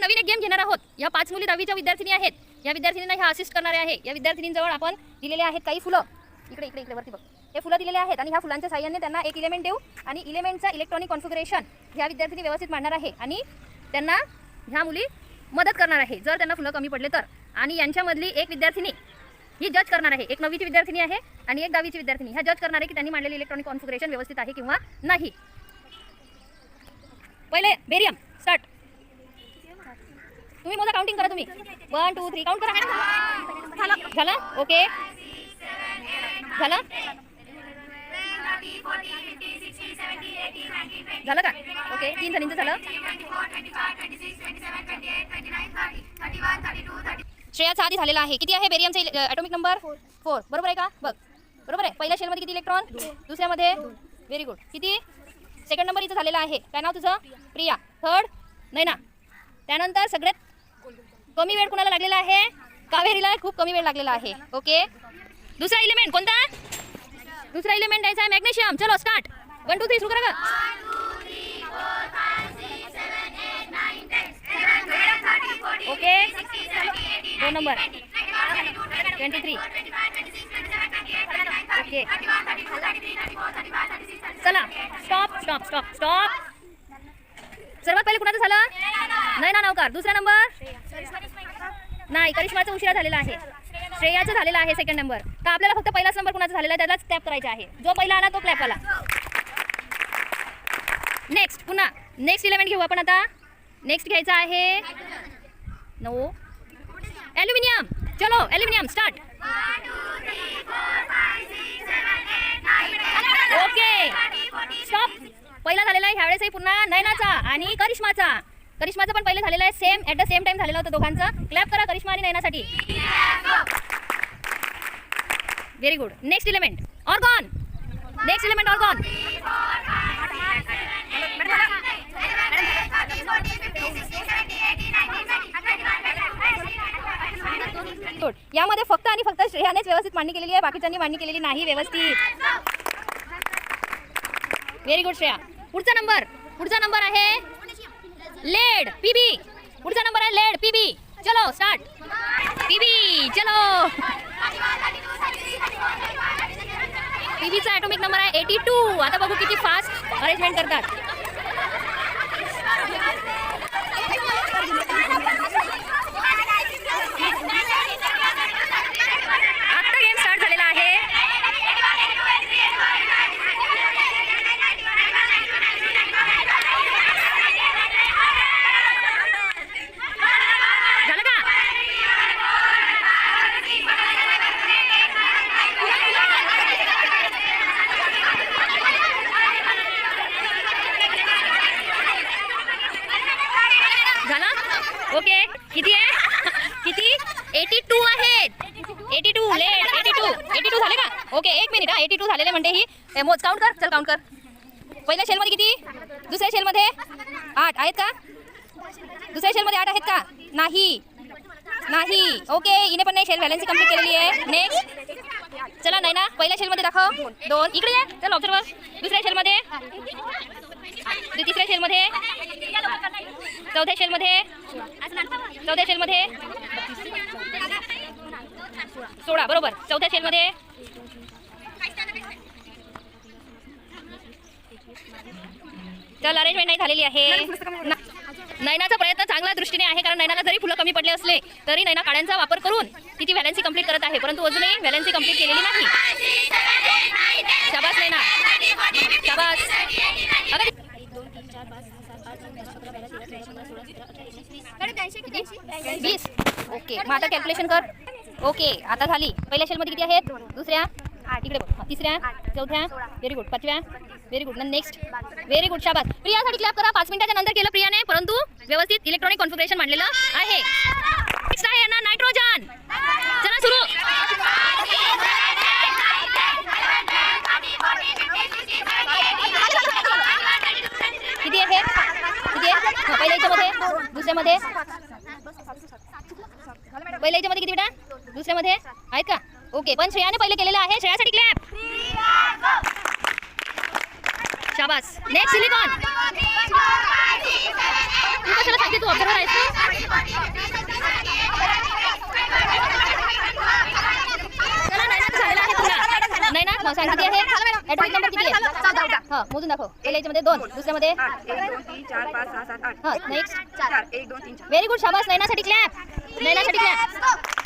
नवीन एक गेम घेणार आहोत. या 5 मुली 10वीच्या विद्यार्थिनी आहेत. या विद्यार्थिनींना ह्या असिस्ट करणारे आहे. या विद्यार्थिनींजवळ आपण दिलेले आहेत काही फुलं. इकडे इकडे इकडे वरती बघ. हे फुलं दिलेले आहेत आणि ह्या फुलांच्या साहाय्याने त्यांना एक इलेमेंट देऊ आणि इलेमेंटचा इलेक्ट्रॉनिक कॉन्फिगरेशन ह्या विद्यार्थिनी व्यवस्थित मांडणार आहे आणि त्यांना ह्या मुली मदत करणार आहे जर त्यांना फुलं कमी पडले तर. आणि यांच्यामधली एक विद्यार्थिनी ही जज करणार आहे. एक 9वीची विद्यार्थिनी आहे आणि एक 10वीची विद्यार्थिनी. ह्या जज करणार आहे की त्यांनी मांडलेले इलेक्ट्रॉनिक कॉन्फिगरेशन व्यवस्थित आहे किंवा नाही. पहिले बेरियम स्टार्ट. तुम्ही मोजा, काउंटिंग करा. तुम्ही 1 2 3 काउंट करा. झालं ओके. झालं झालं का ओके. 3 जणींचं झालं. श्रेयाचा आधी झालेला आहे. किती आहे बेरियमचा ॲटॉमिक नंबर 4. बरोबर आहे का बघ. बरोबर आहे. पहिल्या शेलमध्ये किती इलेक्ट्रॉन, दुसऱ्यामध्ये व्हेरी गुड. किती सेकंड नंबर इथं झालेला आहे. काय नाव तुझं? प्रिया. थर्ड नैना. त्यानंतर सगळ्यात कमी वेळ कुणाला लागलेला आहे? कावेरीला खूप कमी वेळ लागलेला आहे. ओके. दुसरा इलेमेंट कोणता? दुसरा इलेमेंट द्यायचा आहे मॅग्नेशियम. चलो स्टार्ट. 1 2 3 सुरू करा. Okay 2 number 23. ओके चला स्टॉप स्टॉप स्टॉप स्टॉप. सर्वात पहिले कुणाचं झालं? नैना नावकार. दुसरा नंबर नाही, करिश्माचा उशिरा झालेला आहे. श्रेयाचं झालेला आहे सेकंड नंबर. तर आपल्याला फक्त पहिलाच नंबर कुणाचा झालेला आहे त्यालाच क्लॅप करायचा आहे. जो पहिला आला तो क्लॅप आला. नेक्स्ट पुन्हा नेक्स्ट इलेमेंट घेऊ आपण आता. नेक्स्ट घ्यायचा आहे नो ॲल्युमिनियम. चलो ॲल्युमिनियम स्टार्ट. Okay stop. पहिला झालेला आहे ह्यावेळेसही पुन्हा नैनाचा आणि करिश्माचा. करिश्माचा पण पहिले झालेला आहे. Same at the same time झालेला होता दोघांचा. क्लॅप करा करिश्मा आणि नैनासाठी. Very good. Next element argon. Next element argon. Good. यामध्ये फक्त आणि फक्त श्रेयानेच व्यवस्थित मांडणी केलेली आहे. बाकीच्यांनी मांडणी केलेली नाही व्यवस्थित. Very good Shreya. पुढचा नंबर आहे लेड पीबी. पुढचा नंबर आहे लेड पीबी. चलो स्टार्ट. पीबी चलो. पीबीचा ॲटॉमिक नंबर आहे 82. आता बघू किती फास्ट अरेंजमेंट करतात. आता गेम स्टार्ट झालेला आहे. झालं का? झाला ओके. किती आहे? किती? 82 आहेत. 82 लेट 82 झाले का? Okay 1 minute. 82 झालेले म्हणजे ही मोज. काउंट कर. चल काउंट कर. पहिल्या शेलमध्ये किती? दुसऱ्या शेलमध्ये 8 आहेत का? दुसऱ्या शेलमध्ये 8 आहेत का? नाही नाही. ओके हिने पण नाही शेल व्हॅलेन्सी कंप्लीट केलेली आहे. नेक्स्ट चला नैना पहिल्या शेलमध्ये दाखव. 2 इकडे ये. चल ऑब्झर्वर. दुसऱ्या शेलमध्ये, तिसऱ्या शेलमध्ये, चौथ्या शेलमध्ये, 16 बरोबर. चौथ्या शेलमध्ये चल अरेंजमेंट नाही झालेली आहे. नैनाचा प्रयत्न चांगल्या दृष्टीने आहे कारण नैनाला जरी फुलं कमी पडले असले तरी नैना काड्यांचा वापर करून तिची व्हॅलेन्सी कंप्लीट करत आहे परंतु अजूनही व्हॅलेन्सी कंप्लीट केलेली नाही. शाबास नैना शाबास. 20 ओके. मग आता कॅल्क्युलेशन कर. ओके आता झाली. पहिल्या शेलमध्ये किती आहेत? दुसऱ्या इकडे बघ. तिसऱ्या, चौथ्या व्हेरी गुड. 5व्या very good. Next very good. शाबास. प्रियासाठी क्लॅप करा. 5 मिनिटाच्या नंतर केलं प्रियाने परंतु व्यवस्थित इलेक्ट्रॉनिक कॉन्फिगरेशन मांडलेलं आहे. नेक्स्ट आहे ना नायट्रोजन. चला सुरू. किती आहे? किती आहे? पहिल्या याच्यामध्ये, दुसऱ्यामध्ये. पहिल्या याच्यामध्ये किती बेटा? दुसऱ्यामध्ये आहेत का? ओके पण श्रेयाने पहिले केलेलं आहे. श्रेयासाठी क्लॅप. शाबास. Next silicon. तू कशाला सांगते? तू ऑब्झर्वर आहेस. हा सांग किती आहे ॲटोमिक नंबर किती आहे हा मोजून दाखव पहिल्या याच्यामध्ये 2 दुसऱ्यामध्ये 1 2 3 4 5 6 7 8 हा नेक्स्ट 4 1 2 3 4 व्हेरी गुड शाबास नैनासाठी क्लॅप नैनासाठी क्लॅप